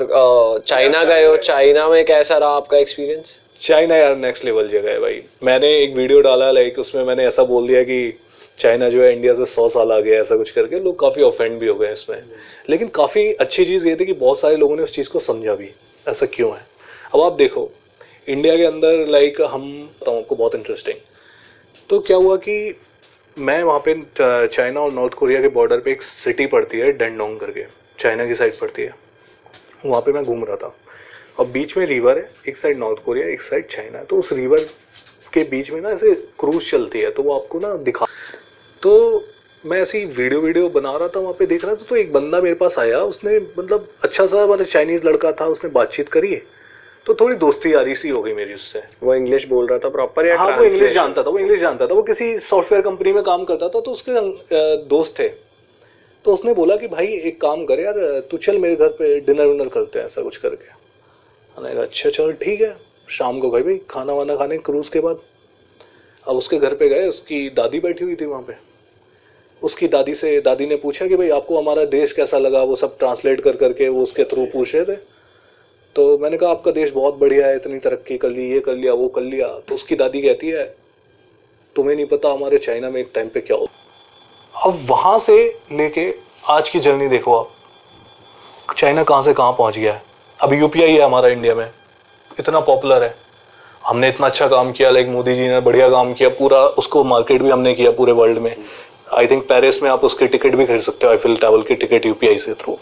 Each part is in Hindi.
और चाइना गए हो, चाइना में कैसा रहा आपका एक्सपीरियंस? चाइना यार नेक्स्ट लेवल जगह है भाई। मैंने एक वीडियो डाला, लाइक उसमें मैंने ऐसा बोल दिया कि चाइना जो है इंडिया से 100 साल आगे है, ऐसा कुछ करके लोग काफ़ी ऑफेंड भी हो गए इसमें। लेकिन काफ़ी अच्छी चीज़ ये थी कि बहुत सारे लोगों ने उस चीज़ को समझा भी, ऐसा क्यों है। अब आप देखो इंडिया के अंदर, लाइक हम बताऊँ आपको बहुत इंटरेस्टिंग, तो क्या हुआ कि मैं वहाँ पे चाइना और नॉर्थ कोरिया के बॉर्डर पे एक सिटी पड़ती है डेंडोंग करके, चाइना की साइड पड़ती है, वहाँ पे मैं घूम रहा था और बीच में रिवर है, एक साइड नॉर्थ कोरिया एक साइड चाइना। तो उस रिवर के बीच में ना ऐसे क्रूज चलती है, तो वो आपको ना दिखा, तो मैं ऐसी वीडियो बना रहा था, वहाँ पे देख रहा था, तो एक बंदा मेरे पास आया, उसने मतलब अच्छा सा मतलब चाइनीज़ लड़का था, उसने बातचीत करी, तो थोड़ी दोस्ती यारी सी हो गई मेरी उससे। वो इंग्लिश बोल रहा था प्रॉपर या? हाँ वो इंग्लिश जानता था, वो किसी सॉफ्टवेयर कंपनी में काम करता था, तो उसके दोस्त थे। तो उसने बोला कि भाई एक काम कर यार, तू चल मेरे घर पे डिनर विनर करते हैं, ऐसा कुछ करके। मैंने कहा अच्छा चल ठीक है, शाम को भाई खाना वाना खाने क्रूज़ के बाद। अब उसके घर पे गए, उसकी दादी बैठी हुई थी वहाँ पे। उसकी दादी ने पूछा कि भाई आपको हमारा देश कैसा लगा, वो सब ट्रांसलेट कर करके वो उसके थ्रू पूछ रहे थे। तो मैंने कहा आपका देश बहुत बढ़िया है, इतनी तरक्की कर ली, ये कर लिया वो कर लिया। तो उसकी दादी कहती है तुम्हें नहीं पता हमारे चाइना में एक टाइम पे क्या हो। अब वहाँ से लेके आज की जर्नी देखो आप, चाइना कहाँ से कहाँ पहुँच गया है। अब यूपीआई है हमारा इंडिया में, इतना पॉपुलर है, हमने इतना अच्छा काम किया, लाइक मोदी जी ने बढ़िया काम किया, पूरा उसको मार्केट भी हमने किया पूरे वर्ल्ड में। आई थिंक पेरिस में आप उसकी टिकट भी खरीद सकते हो, आईफिल टावर की टिकट यूपीआई से थ्रू।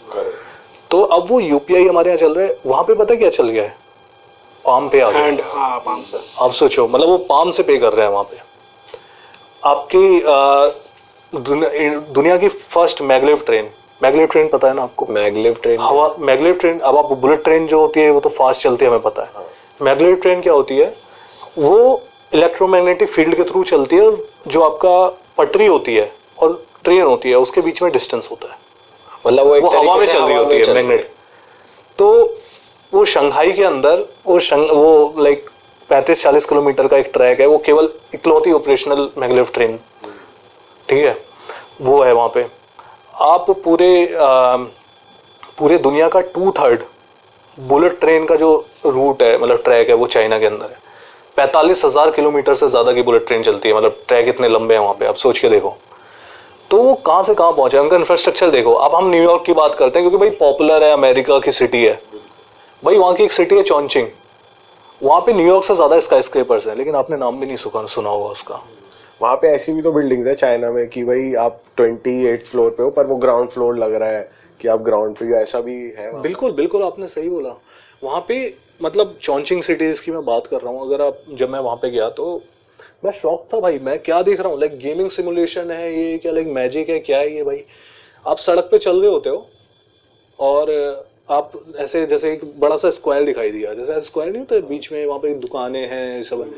तो अब वो यूपीआई हमारे यहाँ चल रहा है, वहाँ पे पता क्या चल गया है, पाम पे आ गया। हाँ पाम से। आप सोचो, मतलब वो पाम से पे कर रहे हैं वहाँ पे। आपकी दुनिया की फर्स्ट मैगलेव ट्रेन पता है ना आपको? Maglev train? हवा मैगलेव ट्रेन। अब आप बुलेट ट्रेन जो होती है वो तो फास्ट चलती है, हमें पता है। मैगलेव ट्रेन क्या होती है, वो इलेक्ट्रोमैग्नेटिक फील्ड के थ्रू चलती है। जो आपका पटरी होती है और ट्रेन होती है उसके बीच में डिस्टेंस होता है, मतलब वो हवा में चल रही होती है मैग्नेट। तो वो शंघाई के अंदर वो लाइक 35-40 किलोमीटर का एक ट्रैक है, वो केवल इकलौती ऑपरेशनल मैगलेव ट्रेन, ठीक है, वो है वहाँ पे। आप पूरे दुनिया का 2/3 बुलेट ट्रेन का जो रूट है, मतलब ट्रैक है, वो चाइना के अंदर है। 45,000 किलोमीटर से ज़्यादा की बुलेट ट्रेन चलती है, मतलब ट्रैक इतने लंबे हैं वहाँ पे, आप सोच के देखो। तो वो कहाँ से कहाँ पहुँचा है, उनका इंफ्रास्ट्रक्चर देखो। अब हम न्यूयॉर्क की बात करते हैं क्योंकि भाई पॉपुलर है, अमेरिका की सिटी है भाई। वहाँ की एक सिटी है चॉन्चिंग, वहाँ पे न्यूयॉर्क से ज़्यादा स्काईस्क्रेपर्स हैं, लेकिन आपने नाम भी नहीं सुना होगा उसका। वहाँ पे ऐसी भी तो बिल्डिंग्स है चाइना में कि भाई आप 28 फ्लोर पे हो पर वो ग्राउंड फ्लोर लग रहा है कि आप ग्राउंड पे हो, ऐसा भी है। बिल्कुल आपने सही बोला। वहाँ पे मतलब चॉन्चिंग सिटीज़ की मैं बात कर रहा हूँ। अगर जब मैं वहाँ पे गया तो मैं शॉक था भाई, मैं क्या देख रहा हूँ, लाइक गेमिंग सिमुलेशन है ये, क्या लाइक मैजिक है, क्या है ये भाई। आप सड़क पे चल रहे होते हो और आप ऐसे जैसे एक बड़ा सा स्क्वायर दिखाई दिया, जैसे स्क्वायर नहीं होता बीच में, वहाँ पे दुकानें हैं, सब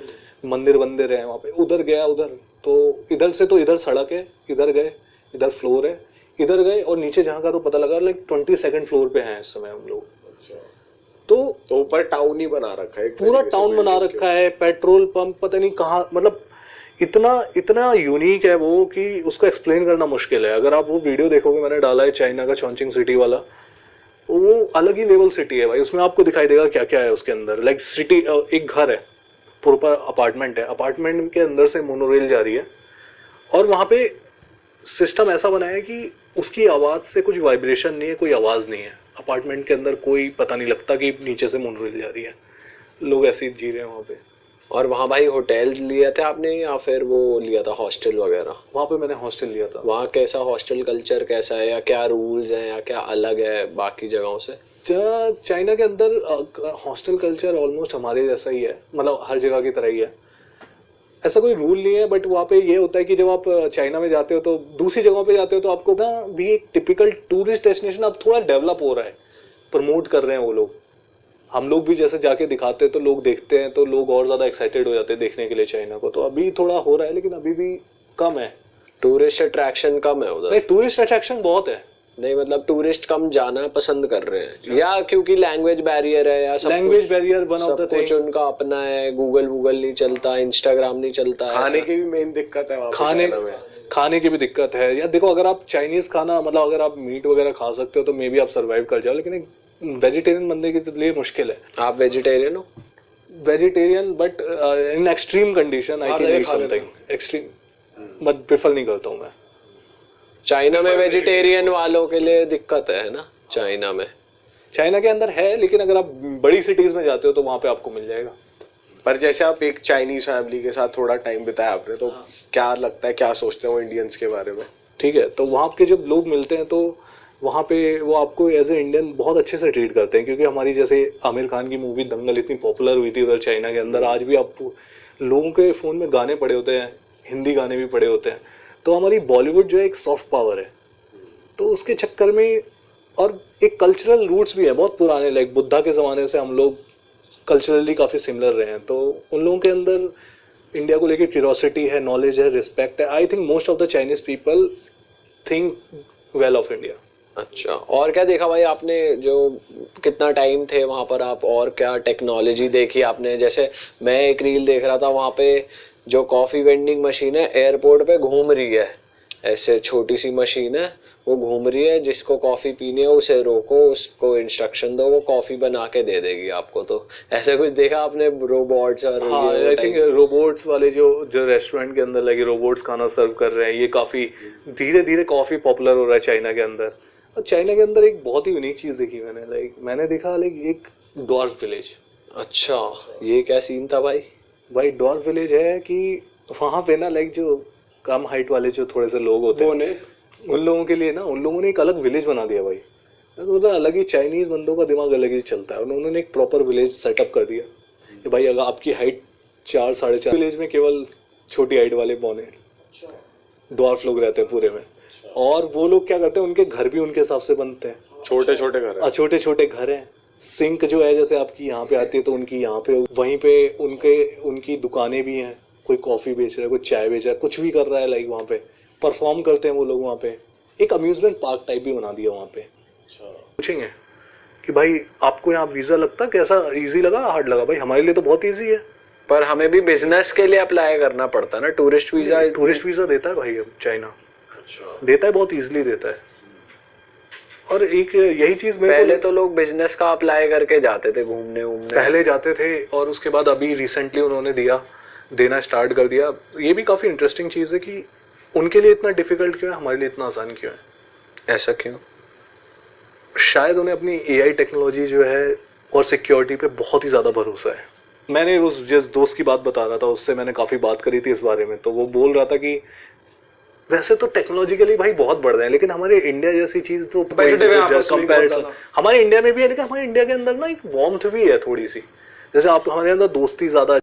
मंदिर हैं वहाँ पे। उधर गया, उधर तो इधर से तो इधर सड़क है, इधर गए, इधर फ्लोर है, इधर गए और नीचे जहाँ का तो पता लगा लाइक 22nd फ्लोर पे हैं इस समय हम लोग। तो ऊपर टाउन ही बना रखा है, पूरा टाउन बना रखा है, पेट्रोल पंप पता नहीं कहाँ, मतलब इतना यूनिक है वो कि उसको एक्सप्लेन करना मुश्किल है। अगर आप वो वीडियो देखोगे, मैंने डाला है चाइना का चॉन्चिंग सिटी वाला, वो अलग ही लेवल सिटी है भाई। उसमें आपको दिखाई देगा क्या क्या है उसके अंदर। लाइक सिटी, एक घर है, प्रॉपर अपार्टमेंट है, अपार्टमेंट के अंदर से मोनोरेल जा रही है और वहाँ पे सिस्टम ऐसा बना है कि उसकी आवाज़ से कुछ वाइब्रेशन नहीं है, कोई आवाज़ नहीं है अपार्टमेंट के अंदर, कोई पता नहीं लगता कि नीचे से मोनोरेल जा रही है। लोग ऐसे ही जी रहे हैं वहाँ पे। और वहाँ भाई होटल लिया था आपने या फिर वो लिया था हॉस्टल वगैरह? वहाँ पे मैंने हॉस्टल लिया था। वहाँ कैसा हॉस्टल कल्चर कैसा है, या क्या रूल्स हैं, या क्या अलग है बाकी जगहों से? चाइना के अंदर हॉस्टल कल्चर ऑलमोस्ट हमारे जैसा ही है, मतलब हर जगह की तरह ही है, ऐसा कोई रूल नहीं है। बट वहाँ पे ये होता है कि जब आप चाइना में जाते हो तो दूसरी जगहों पे जाते हो तो आपको ना भी एक टिपिकल टूरिस्ट डेस्टिनेशन अब थोड़ा डेवलप हो रहा है, प्रमोट कर रहे हैं वो लोग। हम लोग भी जैसे जाके दिखाते हैं तो लोग देखते हैं तो लोग और ज़्यादा एक्साइटेड हो जाते हैं देखने के लिए चाइना को। तो अभी थोड़ा हो रहा है लेकिन अभी भी कम है, टूरिस्ट अट्रैक्शन कम है उधर। नहीं टूरिस्ट अट्रैक्शन बहुत है, नहीं मतलब टूरिस्ट कम जाना पसंद कर रहे हैं, या क्योंकि लैंग्वेज बैरियर है, या language barrier one of the thing. कुछ उनका अपना है, गूगल नहीं चलता, इंस्टाग्राम नहीं चलता है, खाने की भी मेन दिक्कत है वहाँ पे। खाने की भी दिक्कत है यार। देखो अगर आप चाइनीज खाना, मतलब अगर आप मीट वगैरह खा सकते हो तो मे बी आप सर्वाइव कर जाओ, लेकिन एक वेजिटेरियन बंदे के लिए मुश्किल है। आप वेजिटेरियन हो? Vegetarian but in extreme condition I can eat something extreme, but prefer नहीं करता हूँ मैं। चाइना में वेजिटेरियन वालों के लिए दिक्कत है ना? चाइना में, चाइना के अंदर है, लेकिन अगर आप बड़ी सिटीज में जाते हो तो वहाँ पे आपको मिल जाएगा। पर जैसे आप एक चाइनीज फैमिली के साथ थोड़ा टाइम बिताया आपने, तो क्या लगता है, क्या सोचते हैं वो इंडियंस के बारे में? ठीक है, तो वहाँ के जब लोग मिलते हैं तो वहाँ पे वो आपको एज ए इंडियन बहुत अच्छे से ट्रीट करते हैं, क्योंकि हमारी जैसे आमिर खान की मूवी दंगल इतनी पॉपुलर हुई थी उधर चाइना के अंदर। आज भी आप लोगों के फ़ोन में गाने पड़े होते हैं, हिंदी गाने भी पड़े होते हैं। तो हमारी बॉलीवुड जो है एक सॉफ्ट पावर है, तो उसके चक्कर में, और एक कल्चरल रूट्स भी है बहुत पुराने, लाइक बुद्धा के ज़माने से हम लोग कल्चरली काफ़ी सिमिलर रहे हैं। तो उन लोगों के अंदर इंडिया को लेकर क्यूरियोसिटी है, नॉलेज है, रिस्पेक्ट है। I think most of the Chinese people think well of India. अच्छा, और क्या देखा भाई आपने? जो कितना टाइम थे वहाँ पर आप, और क्या टेक्नोलॉजी देखी आपने? जैसे मैं एक रील देख रहा था, वहाँ पे जो कॉफ़ी वेंडिंग मशीन है एयरपोर्ट पे घूम रही है, ऐसे छोटी सी मशीन है, वो घूम रही है, जिसको कॉफ़ी पीनी है उसे रोको, उसको इंस्ट्रक्शन दो, वो कॉफ़ी बना के दे देगी आपको। तो ऐसा कुछ देखा आपने? रोबोट्स और हाँ, आई थिंक रोबोट्स वाले जो रेस्टोरेंट के अंदर लगे रोबोट्स खाना सर्व कर रहे हैं, ये काफ़ी धीरे धीरे कॉफ़ी पॉपुलर हो रहा है चाइना के अंदर। और चाइना के अंदर एक बहुत ही यूनिक चीज़ देखी मैंने, मैंने देखा एक डॉर्फ विलेज। अच्छा, ये क्या सीन था भाई? भाई डॉर्फ विलेज है कि वहाँ पे ना जो कम हाइट वाले जो थोड़े से लोग होते हैं, उन लोगों के लिए ना उन लोगों ने एक अलग विलेज बना दिया भाई। तो अलग ही चाइनीज बंदों का दिमाग अलग ही चलता है। उन्होंने एक प्रॉपर विलेज सेटअप कर दिया कि भाई अगर आपकी हाइट 4 साढ़े 4, विलेज में केवल छोटी हाइट वाले पौने डॉर्फ लोग रहते हैं पूरे में। और वो लोग क्या करते हैं, उनके घर भी उनके हिसाब से बनते हैं, छोटे छोटे घर हैं। छोटे छोटे घर हैं। सिंक जो है जैसे आपकी यहाँ पे आती है तो उनकी यहाँ पे, वहीं पे उनकी दुकानें भी हैं। कोई कॉफ़ी बेच रहा है, कोई चाय बेच रहा है, कुछ भी कर रहा है, वहाँ पे परफॉर्म करते हैं वो लोग। वहाँ पे एक अम्यूजमेंट पार्क टाइप भी बना दिया वहाँ पे। पूछेंगे कि भाई आपको यहाँ वीज़ा लगता कैसा, इजी लगा हार्ड लगा? भाई हमारे लिए तो बहुत इजी है, पर हमें भी बिजनेस के लिए अप्लाई करना पड़ता है ना, टूरिस्ट वीज़ा देता है भाई अब चाइना। देता है, बहुत इजीली देता है। और एक यही चीज़ पहले तो लोग बिजनेस का अप्लाई करके जाते थे घूमने, पहले जाते थे, और उसके बाद अभी रिसेंटली उन्होंने देना स्टार्ट कर दिया। ये भी काफ़ी इंटरेस्टिंग चीज़ है कि उनके लिए इतना डिफ़िकल्ट क्यों है, हमारे लिए इतना आसान क्यों है? ऐसा क्यों? शायद उन्हें अपनी AI टेक्नोलॉजी जो है और सिक्योरिटी पे बहुत ही ज़्यादा भरोसा है। मैंने उस जिस दोस्त की बात बता रहा था उससे मैंने काफ़ी बात करी थी इस बारे में, तो वो बोल रहा था कि वैसे तो टेक्नोलॉजिकली भाई बहुत बढ़ रहे हैं, लेकिन हमारे इंडिया जैसी चीज़ तो हमारे इंडिया में भी है, लेकिन हमारे इंडिया के अंदर ना एक वार्मथ भी है थोड़ी सी। जैसे आप हमारे अंदर दोस्ती ज़्यादा